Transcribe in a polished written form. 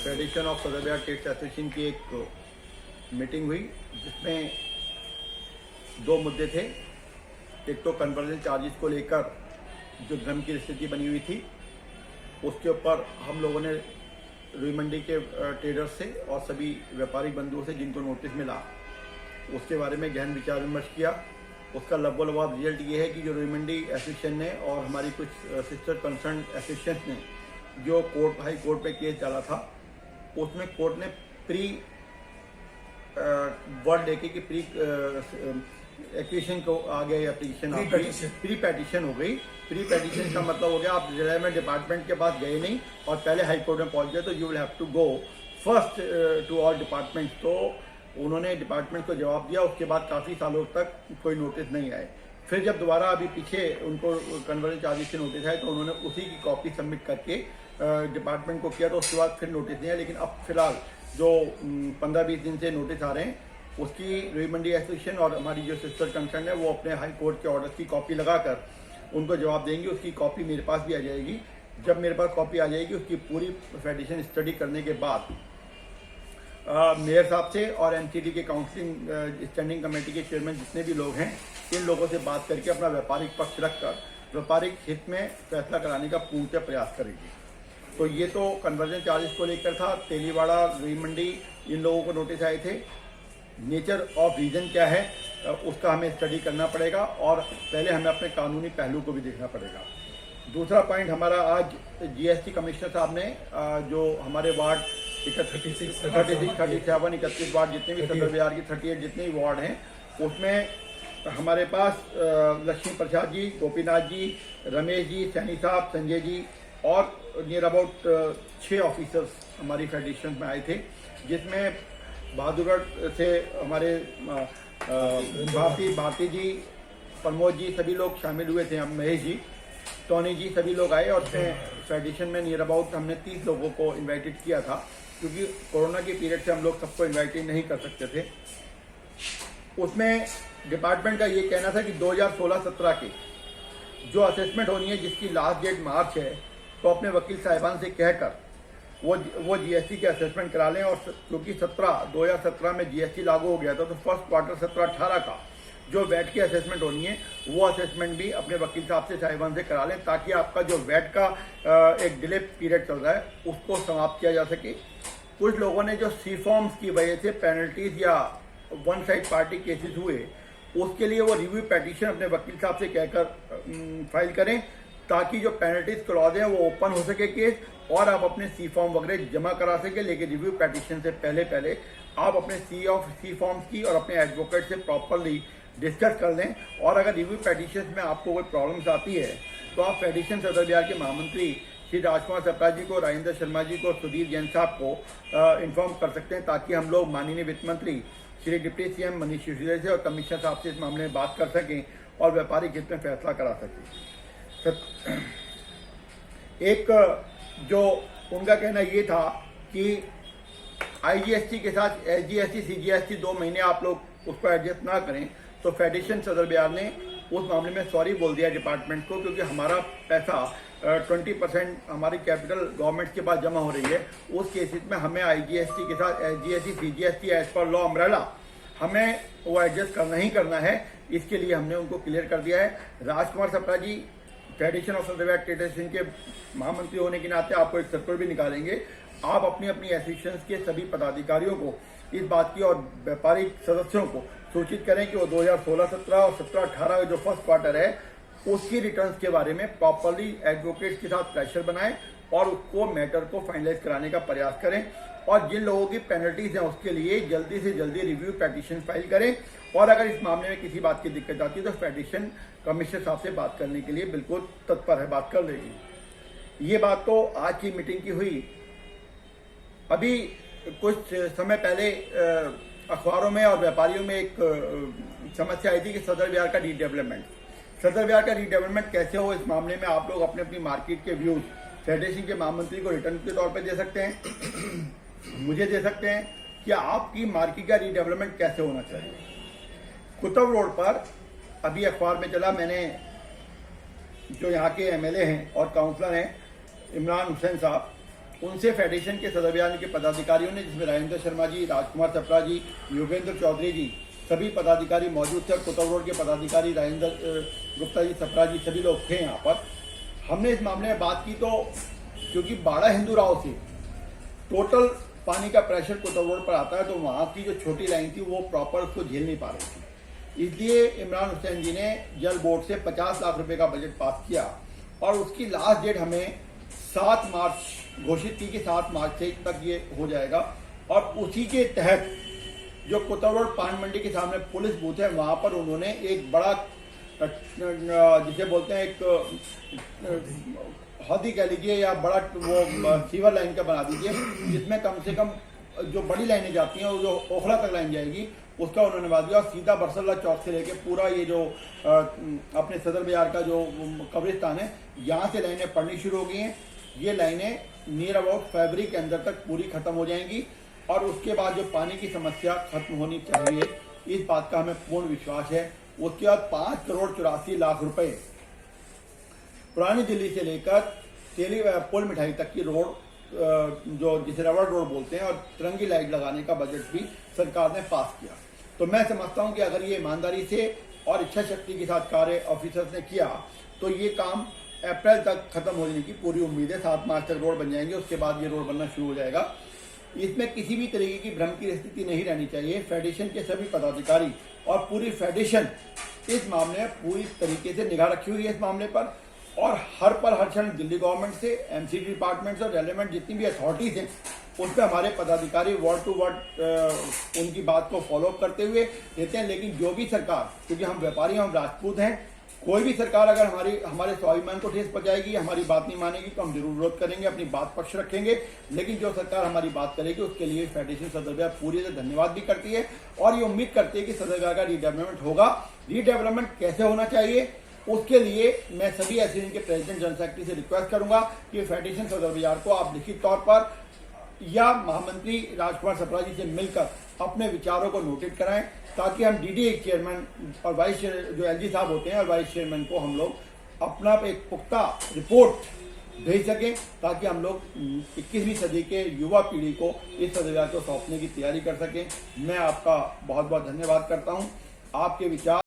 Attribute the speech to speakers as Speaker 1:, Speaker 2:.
Speaker 1: Federation of सदर Bihar trades association की एक मीटिंग हुई जिसमें दो मुद्दे थे। एक तो कन्वर्जन चार्जेस को लेकर जो भ्रम की स्थिति बनी हुई थी, उसके ऊपर हम लोगों ने रुई मंडी के ट्रेडर्स से और सभी व्यापारिक बंधुओं से जिनको नोटिस मिला उसके बारे में गहन विचार विमर्श किया। उसका लबोलबाब रिजल्ट ये है कि जो रुई मंडी एसोसिएशन ने और हमारी कुछ सिस्टर कंसर्न एसोसिएशन ने जो हाई कोर्ट में केस डाला था, उसमें कोर्ट ने प्री वर्ड लेके कि प्री एक्विजिशन को आ गया या प्री पेटिशन हो गई। प्री पेटिशन का मतलब हो गया आप रिलायमेंट डिपार्टमेंट के पास गए नहीं और पहले हाई कोर्ट में पहुंच गए, तो you will have to go first to all department. तो उन्होंने डिपार्टमेंट को जवाब दिया, उसके बाद काफ़ी सालों तक कोई नोटिस नहीं आए। फिर जब दोबारा अभी पीछे उनको कन्वर्जन चार्जेस के नोटिस आए तो उन्होंने उसी की कॉपी सबमिट करके डिपार्टमेंट को किया, तो उसके बाद फिर नोटिस नहीं आया। लेकिन अब फिलहाल जो 15-20 दिन से नोटिस आ रहे हैं उसकी रुई मंडी एसोसिएशन और हमारी जो सिस्टर कंसर्न है वो अपने हाई कोर्ट के ऑर्डर की कॉपी लगाकर उनको जवाब देंगी। उसकी कॉपी मेरे पास भी आ जाएगी। जब मेरे पास कॉपी आ जाएगी उसकी पूरी फेडरेशन स्टडी करने के बाद मेयर साहब से और एनसीडी के काउंसिलिंग स्टैंडिंग कमेटी के चेयरमैन जितने भी लोग हैं, इन लोगों से बात करके अपना व्यापारिक पक्ष रखकर व्यापारिक हित में फैसला कराने का पूर्णतः प्रयास करेगी। तो ये तो कन्वर्जन चार्जेस को लेकर था। तेलीवाड़ा, रुई मंडी, इन लोगों को नोटिस आए थे। नेचर ऑफ रीजन क्या है उसका हमें स्टडी करना पड़ेगा और पहले हमें अपने कानूनी पहलू को भी देखना पड़ेगा। दूसरा पॉइंट हमारा, आज जीएसटी कमिश्नर साहब ने जो हमारे वार्ड 36, 37, 31 वार्ड जितने भी सदर बिहार की 38 जितने भी वार्ड हैं उसमें हमारे पास लक्ष्मी प्रसाद जी, गोपीनाथ जी, रमेश जी, सैनी साहब, संजय जी और नियर अबाउट 6 ऑफिसर्स हमारी फेडरेशन में आए थे, जिसमें बहादुरगढ़ से हमारे भारती जी, प्रमोद जी, सभी लोग शामिल हुए थे। हम महेश जी, टोनी जी, सभी लोग आए और फेडरेशन में नियर अबाउट हमने 30 लोगों को इनवाइटेड किया था, क्योंकि कोरोना के पीरियड से हम लोग सबको इनवाइटेड नहीं कर सकते थे। उसमें डिपार्टमेंट का ये कहना था कि 2016-17 की जो असेसमेंट होनी है जिसकी लास्ट डेट मार्च है, तो अपने वकील साहिबान से कहकर वो जीएसटी के असेसमेंट करा लें। और क्योंकि 2017 में जीएसटी लागू हो गया था, तो फर्स्ट क्वार्टर 17-18 का जो वैट की असेसमेंट होनी है वो असेसमेंट भी अपने वकील साहब से साहिबान से करा लें, ताकि आपका जो वैट का एक डिले पीरियड चल रहा है उसको समाप्त किया जा सके। कुछ लोगों ने जो सी फॉर्म्स की वजह से पेनल्टीज या वन साइड पार्टी केसेस हुए, उसके लिए वो रिव्यू पेटिशन अपने वकील साहब से कहकर फाइल करें, ताकि जो पेनल्टीज क्लॉज हैं वो ओपन हो सके केस और आप अपने सी फॉर्म वगैरह जमा करा सके। लेकिन रिव्यू पेटिशन से पहले आप अपने सी फॉर्म्स की और अपने एडवोकेट से प्रॉपरली डिस्कस कर लें। और अगर रिव्यू पेटिशन में आपको कोई प्रॉब्लम्स आती है तो आप फेडरेशन सदर बिहार के महामंत्री श्री राजकुमार सप्रा जी को, राजेंद्र शर्मा जी को, सुधीर जैन साहब को इन्फॉर्म कर सकते हैं, ताकि हम लोग माननीय वित्त मंत्री श्री डिप्टी सीएम मनीष सिसोदिया से और कमिश्नर साहब से इस मामले में बात कर सकें और व्यापारिक हित में फैसला करा सकें। एक जो उनका कहना ये था कि आईजीएसटी के साथ एसजीएसटी, सीजीएसटी 2 महीने आप लोग उसको एडजस्ट ना करें, तो फेडरेशन सदर बिहार ने उस मामले में सॉरी बोल दिया डिपार्टमेंट को, क्योंकि हमारा पैसा 20% हमारी कैपिटल गवर्नमेंट के पास जमा हो रही है। उस केसेस में हमें आईजीएसटी के साथ SGST, CGST as per law umbrella हमें वो एडजस्ट करना ही करना है। इसके लिए हमने उनको क्लियर कर दिया है। राजकुमार सप्रा जी फेडरेशन ऑफ सदर बिहार ट्रेड एसोसिएशन के महामंत्री होने के नाते आपको एक सर्कुलर भी निकालेंगे। आप अपनी अपनी एसोसिएशन के सभी पदाधिकारियों को इस बात की और व्यापारिक सदस्यों को सूचित करें कि वो 2016-17 और 17-18 का जो फर्स्ट क्वार्टर है उसकी रिटर्न्स के बारे में प्रॉपरली एडवोकेट्स के साथ प्रेशर बनाएं और उसको मैटर को फाइनलाइज कराने का प्रयास करें। और जिन लोगों की पेनल्टीज हैं उसके लिए जल्दी से जल्दी रिव्यू पेटिशन फाइल करें। और अगर इस मामले में किसी बात की दिक्कत आती है तो फेडरेशन कमिश्नर साहब से बात करने के लिए बिल्कुल तत्पर है, बात कर लेगी। ये बात तो आज की मीटिंग की हुई। अभी कुछ समय पहले अखबारों में और व्यापारियों में एक समस्या आई थी कि सदर बिहार का रीडेवलपमेंट कैसे हो। इस मामले में आप लोग अपने अपनी मार्केट के व्यूज फेडरेशन के महामंत्री को रिटर्न के तौर पर दे सकते हैं, मुझे दे सकते हैं कि आपकी मार्केट का रीडेवलपमेंट कैसे होना चाहिए। कुतुब रोड पर अभी अखबार में चला, मैंने जो यहाँ के एमएलए हैं और काउंसलर हैं इमरान हुसैन साहब, उनसे फेडरेशन के सदस्य के पदाधिकारियों ने, जिसमें राजेंद्र शर्मा जी, राजकुमार चपड़ा जी, योगेंद्र चौधरी जी, सभी पदाधिकारी मौजूद थे। कोतवाल रोड के पदाधिकारी राजेंद्र गुप्ता जी, चपड़ा जी, सभी लोग थे यहाँ पर। हमने इस मामले में बात की, तो क्योंकि बाड़ा हिंदू राव से टोटल पानी का प्रेशर कोतवाल रोड पर आता है, तो वहाँ की जो छोटी लाइन थी वो प्रॉपर उसको झेल नहीं पा रही थी। इसलिए इमरान हुसैन जी ने जल बोर्ड से 50 लाख रुपए का बजट पास किया और उसकी लास्ट डेट हमें 7 मार्च घोषित की कि 7 मार्च से तक ये हो जाएगा। और उसी के तहत जो कोतवाल रोड पान मंडी के सामने पुलिस बूथ है, वहाँ पर उन्होंने एक बड़ा, जिसे बोलते हैं एक हदी कह लीजिए या बड़ा वो सीवर लाइन का बना दीजिए, जिसमें कम से कम जो बड़ी लाइनें जाती हैं, वो जो ओखला तक लाइन जाएगी, उसका उन्होंने बना दिया। और सीधा बरसल्ला चौक से लेके पूरा ये जो अपने सदर बाजार का जो कब्रिस्तान है, यहाँ से लाइनें पड़नी शुरू हो गई हैं। ये लाइनें नियर अबाउट फरवरी के अंदर तक पूरी खत्म हो जाएंगी और उसके बाद जो पानी की समस्या खत्म होनी चाहिए, इस बात का हमें पूर्ण विश्वास है। उसके बाद 5 करोड़ 84 लाख रुपए पुरानी दिल्ली से लेकर तेली पुल मिठाई तक की रोड, जो जिसे रबड़ रोड बोलते हैं, और तिरंगी लाइट लगाने का बजट भी सरकार ने पास किया। तो मैं समझता हूं कि अगर ये ईमानदारी से और इच्छा शक्ति के साथ कार्य ऑफिसर्स ने किया, तो ये काम अप्रैल तक खत्म होने की पूरी उम्मीद है। 7 मार्च तक रोड बन जाएंगे, उसके बाद ये रोड बनना शुरू हो जाएगा। इसमें किसी भी तरीके की भ्रम की स्थिति नहीं रहनी चाहिए। फेडरेशन के सभी पदाधिकारी और पूरी फेडरेशन इस मामले में पूरी तरीके से निगाह रखी हुई है इस मामले पर, और हर क्षण दिल्ली गवर्नमेंट से, एमसीडी डिपार्टमेंट से और रेलेवेंट जितनी भी अथॉरिटीज हैं, उन पर हमारे पदाधिकारी वर्ड टू वर्ड उनकी बात को फॉलो अप करते हुए देते हैं। लेकिन जो भी सरकार, क्योंकि हम व्यापारी, हम राजपूत हैं, कोई भी सरकार अगर हमारे स्वाभिमान को ठेस पहुंचाएगी, हमारी बात नहीं मानेगी, तो हम जरूर विरोध करेंगे, अपनी बात पक्ष रखेंगे। लेकिन जो सरकार हमारी बात करेगी, उसके लिए फेडरेशन सदर पूरी तरह धन्यवाद भी करती है और ये उम्मीद करती है कि सदर का रीडेवलपमेंट होगा। रीडेवलपमेंट कैसे होना चाहिए, उसके लिए मैं सभी एसोसिएशन के प्रेसिडेंट जनरल सेक्रेटरी से रिक्वेस्ट करूंगा कि फेडरेशन सदर बाजार को आप लिखित तौर पर या महामंत्री राजकुमार चपड़ा जी से मिलकर अपने विचारों को नोटेट कराएं, ताकि हम डीडीए चेयरमैन और वाइस जो एलजी साहब होते हैं और वाइस चेयरमैन को हम लोग अपना एक पुख्ता रिपोर्ट भेज सकें, ताकि हम लोग 21वीं सदी के युवा पीढ़ी को इस सदर को सौंपने की तैयारी कर सकें। मैं आपका बहुत बहुत धन्यवाद करता हूं। आपके विचार